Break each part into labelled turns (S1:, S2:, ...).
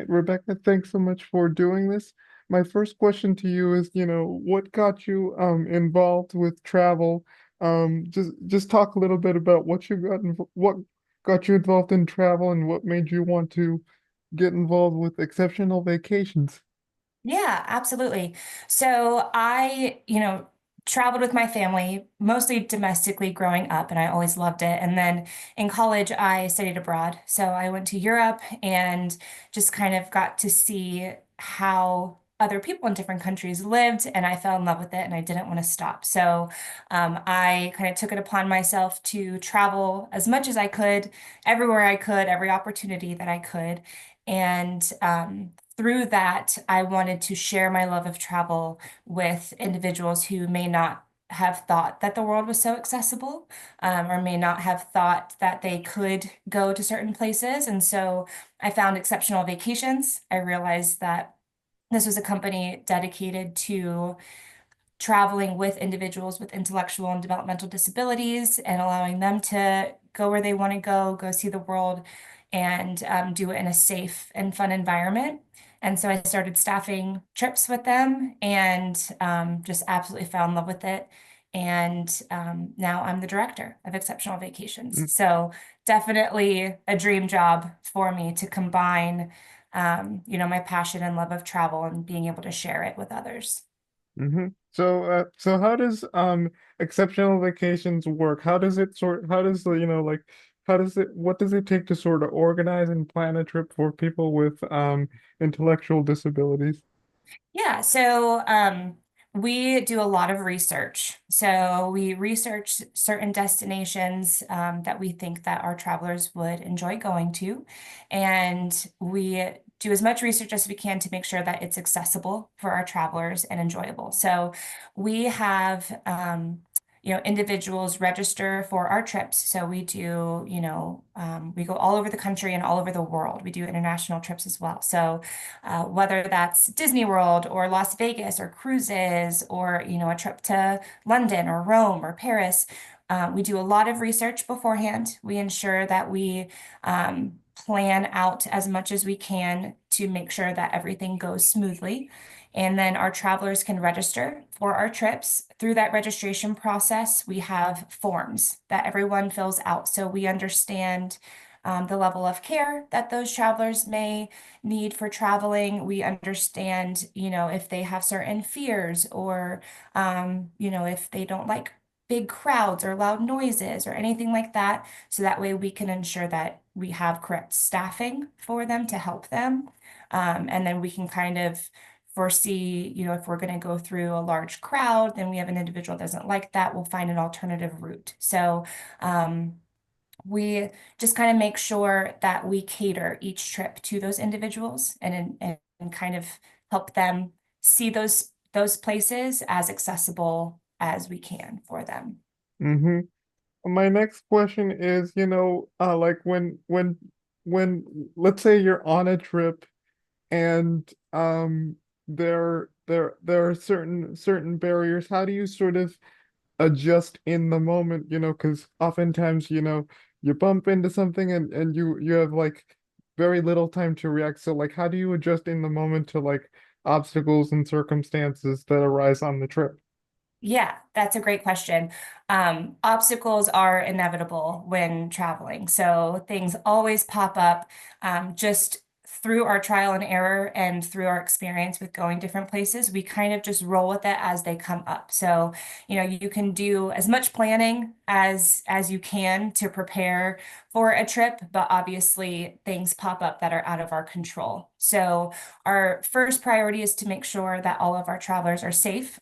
S1: right, Rebecca, thanks so much for doing this. My first question to you is, what got you involved with travel? Just talk a little bit about what got you involved in travel and what made you want to get involved with exceptional vacations.
S2: Yeah, absolutely. So I traveled with my family, mostly domestically growing up, and I always loved it. And then in college, I studied abroad. So I went to Europe and just kind of got to see how other people in different countries lived, and I fell in love with it, and I didn't want to stop. So I kind of took it upon myself to travel as much as I could, everywhere I could, every opportunity that I could. And through that, I wanted to share my love of travel with individuals who may not have thought that the world was so accessible, or may not have thought that they could go to certain places. And so I found Exceptional Vacations. I realized that this was a company dedicated to traveling with individuals with intellectual and developmental disabilities and allowing them to go where they want to go see the world, and do it in a safe and fun environment. And so I started staffing trips with them and just absolutely fell in love with it. And now I'm the director of Exceptional Vacations. So definitely a dream job for me to combine, my passion and love of travel and being able to share it with others.
S1: Mm-hmm. So how does exceptional vacations work? How does the, what does it take to sort of organize and plan a trip for people with intellectual disabilities?
S2: Yeah, so we do a lot of research. So we research certain destinations that we think that our travelers would enjoy going to, and we do as much research as we can to make sure that it's accessible for our travelers and enjoyable. So we have individuals register for our trips. So we do, we go all over the country and all over the world. We do international trips as well. So whether that's Disney World or Las Vegas or cruises or, a trip to London or Rome or Paris. We do a lot of research beforehand. We ensure that we plan out as much as we can to make sure that everything goes smoothly. And then our travelers can register for our trips. Through that registration process, we have forms that everyone fills out. So we understand the level of care that those travelers may need for traveling. We understand, if they have certain fears or, if they don't like big crowds or loud noises or anything like that. So that way we can ensure that we have correct staffing for them to help them. And then we can kind of foresee, if we're going to go through a large crowd, then we have an individual that doesn't like that, we'll find an alternative route. So, we just kind of make sure that we cater each trip to those individuals and kind of help them see those places as accessible as we can for them.
S1: Mm-hmm. My next question is, like when let's say you're on a trip and there are certain barriers. How do you sort of adjust in the moment, because oftentimes, you bump into something and you have like very little time to react. So like how do you adjust in the moment to like obstacles and circumstances that arise on the trip?
S2: Yeah, that's a great question. Obstacles are inevitable when traveling. So things always pop up, just through our trial and error and through our experience with going different places. We kind of just roll with it as they come up. So, you can do as much planning as you can to prepare for a trip, but obviously things pop up that are out of our control. So our first priority is to make sure that all of our travelers are safe.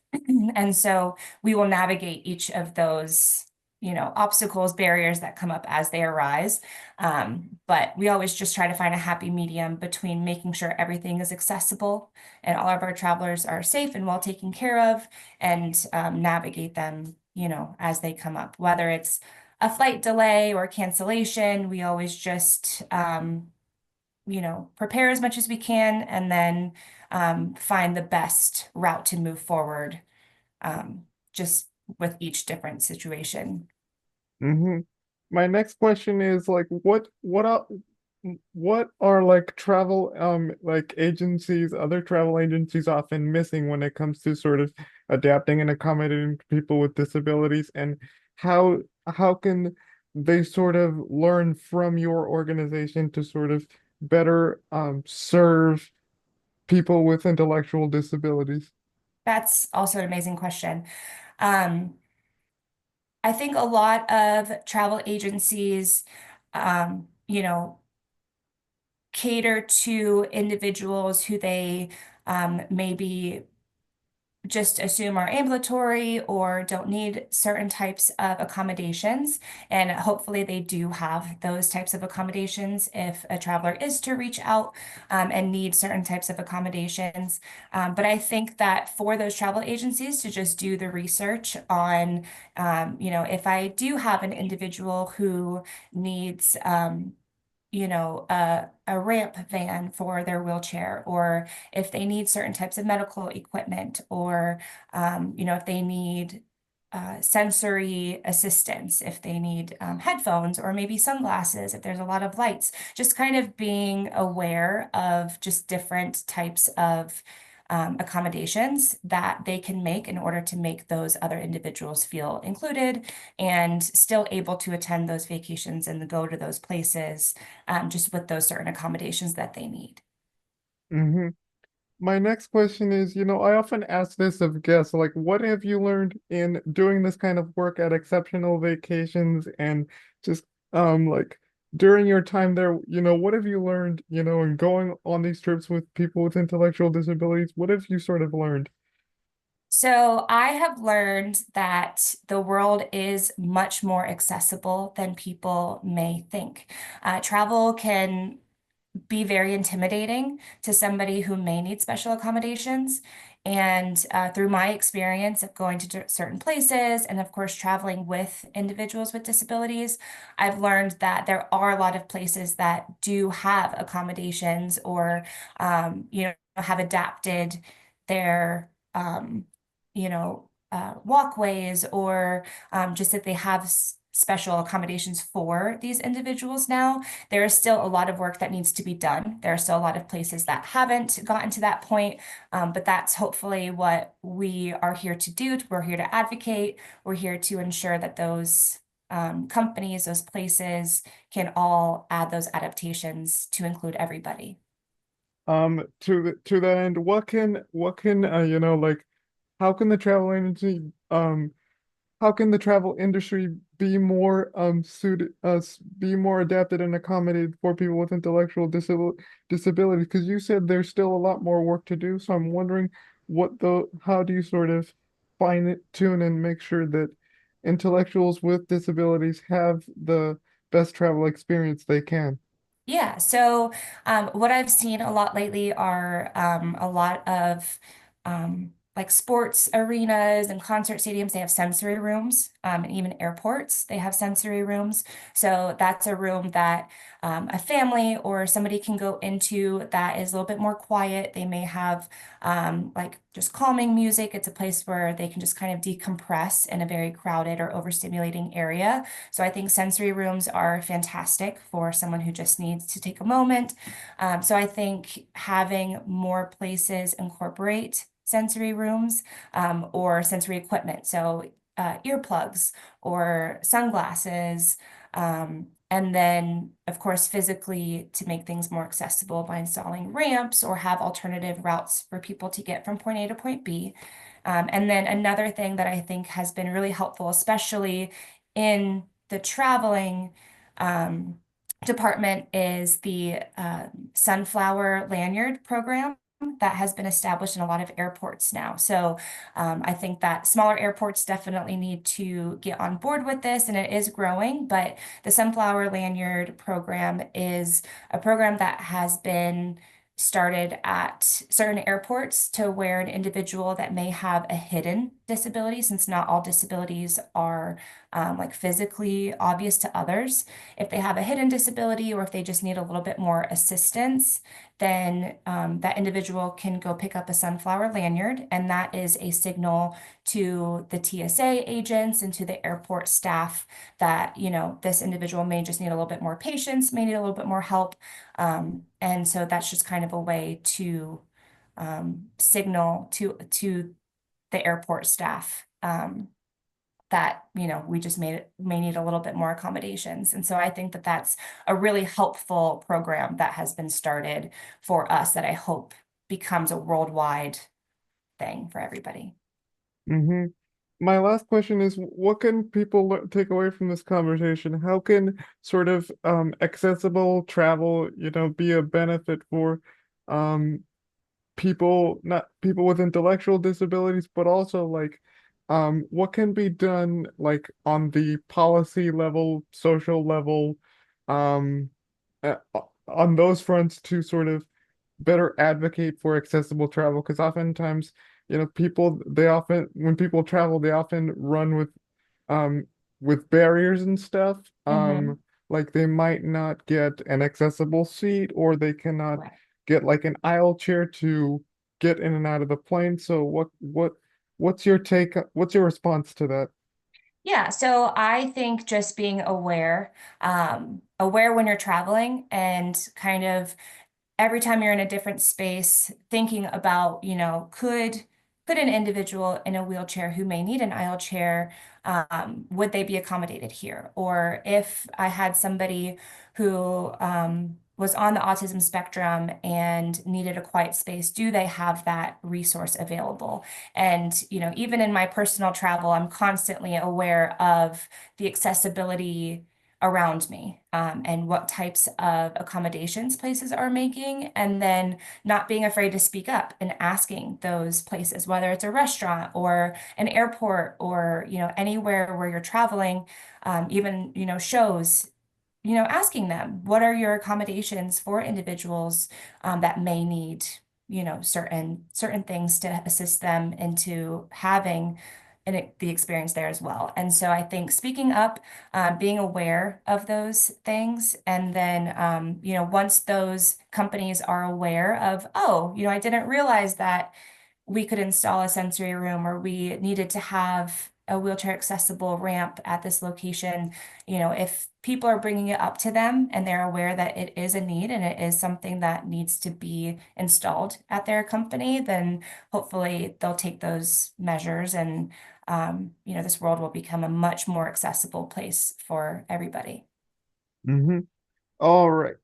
S2: And so we will navigate each of those, obstacles, barriers that come up as they arise. But we always just try to find a happy medium between making sure everything is accessible and all of our travelers are safe and well taken care of, and navigate them, as they come up. Whether it's a flight delay or cancellation, we always just, prepare as much as we can and then find the best route to move forward, just with each different situation.
S1: Hmm. My next question is like What are like travel like agencies, other travel agencies often missing when it comes to sort of adapting and accommodating people with disabilities, and how how can they sort of learn from your organization to sort of better serve people with intellectual disabilities?
S2: That's also an amazing question. Um, I think a lot of travel agencies, you know, cater to individuals who they maybe just assume are ambulatory or don't need certain types of accommodations. And hopefully they do have those types of accommodations if a traveler is to reach out and need certain types of accommodations. But I think that for those travel agencies to just do the research on, if I do have an individual who needs, a ramp van for their wheelchair, or if they need certain types of medical equipment, or, if they need sensory assistance, if they need headphones or maybe sunglasses, if there's a lot of lights, just kind of being aware of just different types of accommodations that they can make in order to make those other individuals feel included and still able to attend those vacations and go to those places just with those certain accommodations that they need.
S1: Hmm. My next question is, I often ask this of guests, like, what have you learned in doing this kind of work at exceptional vacations and just like during your time there, what have you learned, in going on these trips with people with intellectual disabilities? What have you sort of learned?
S2: So I have learned that the world is much more accessible than people may think. Travel can be very intimidating to somebody who may need special accommodations. And through my experience of going to certain places and, of course, traveling with individuals with disabilities, I've learned that there are a lot of places that do have accommodations or, have adapted their, walkways or just that they have special accommodations for these individuals now. There is still a lot of work that needs to be done. There are still a lot of places that haven't gotten to that point, but that's hopefully what we are here to do. We're here to advocate. We're here to ensure that those companies, those places can all add those adaptations to include everybody.
S1: To that end, what can like how can the travel agency how can the travel industry be more suited be more adapted and accommodated for people with intellectual disabilities? Because you said there's still a lot more work to do. So I'm wondering how do you sort of fine it tune and make sure that intellectuals with disabilities have the best travel experience they can?
S2: Yeah, so what I've seen a lot lately are a lot of like sports arenas and concert stadiums. They have sensory rooms, and even airports, they have sensory rooms. So that's a room that a family or somebody can go into that is a little bit more quiet. They may have like just calming music. It's a place where they can just kind of decompress in a very crowded or overstimulating area. So I think sensory rooms are fantastic for someone who just needs to take a moment. So I think having more places incorporate sensory rooms or sensory equipment. So earplugs or sunglasses. And then, of course, physically to make things more accessible by installing ramps or have alternative routes for people to get from point A to point B. And then another thing that I think has been really helpful, especially in the traveling department, is the Sunflower Lanyard program that has been established in a lot of airports now. So I think that smaller airports definitely need to get on board with this, and it is growing. But the Sunflower Lanyard program is a program that has been started at certain airports to where an individual that may have a hidden disability, since not all disabilities are like physically obvious to others. If they have a hidden disability or if they just need a little bit more assistance, then that individual can go pick up a sunflower lanyard, and that is a signal to the TSA agents and to the airport staff that, this individual may just need a little bit more patience, may need a little bit more help. And so that's just kind of a way to signal to the airport staff that we just may need a little bit more accommodations. And so I think that that's a really helpful program that has been started for us that I hope becomes a worldwide thing for everybody.
S1: Mm-hmm. My last question is, what can people take away from this conversation? How can sort of accessible travel, be a benefit for um people, not people with intellectual disabilities, but also like what can be done like on the policy level, social level, um uh, on those fronts to sort of better advocate for accessible travel? Because oftentimes, people they often when people travel, they often run um with barriers and stuff.
S2: Hmm.
S1: Like they might not get an accessible seat, or they cannot
S2: Right.
S1: get like an aisle chair to get in and out of the plane. So what's your take? What's your response to that?
S2: Yeah, so I think just being aware when you're traveling and kind of every time you're in a different space, thinking about, could an individual in a wheelchair who may need an aisle chair, would they be accommodated here? Or if I had somebody who was on the autism spectrum and needed a quiet space, do they have that resource available? And, even in my personal travel, I'm constantly aware of the accessibility around me, and what types of accommodations places are making, and then not being afraid to speak up and asking those places, whether it's a restaurant or an airport or, anywhere where you're traveling, even, shows, asking them, what are your accommodations for individuals that may need, certain things to assist them into having the experience there as well. And so I think speaking up, being aware of those things, and then, once those companies are aware of, oh, I didn't realize that we could install a sensory room or we needed to have a wheelchair accessible ramp at this location. If people are bringing it up to them and they're aware that it is a need and it is something that needs to be installed at their company, then hopefully they'll take those measures, and this world will become a much more accessible place for everybody.
S1: Mm-hmm. All right.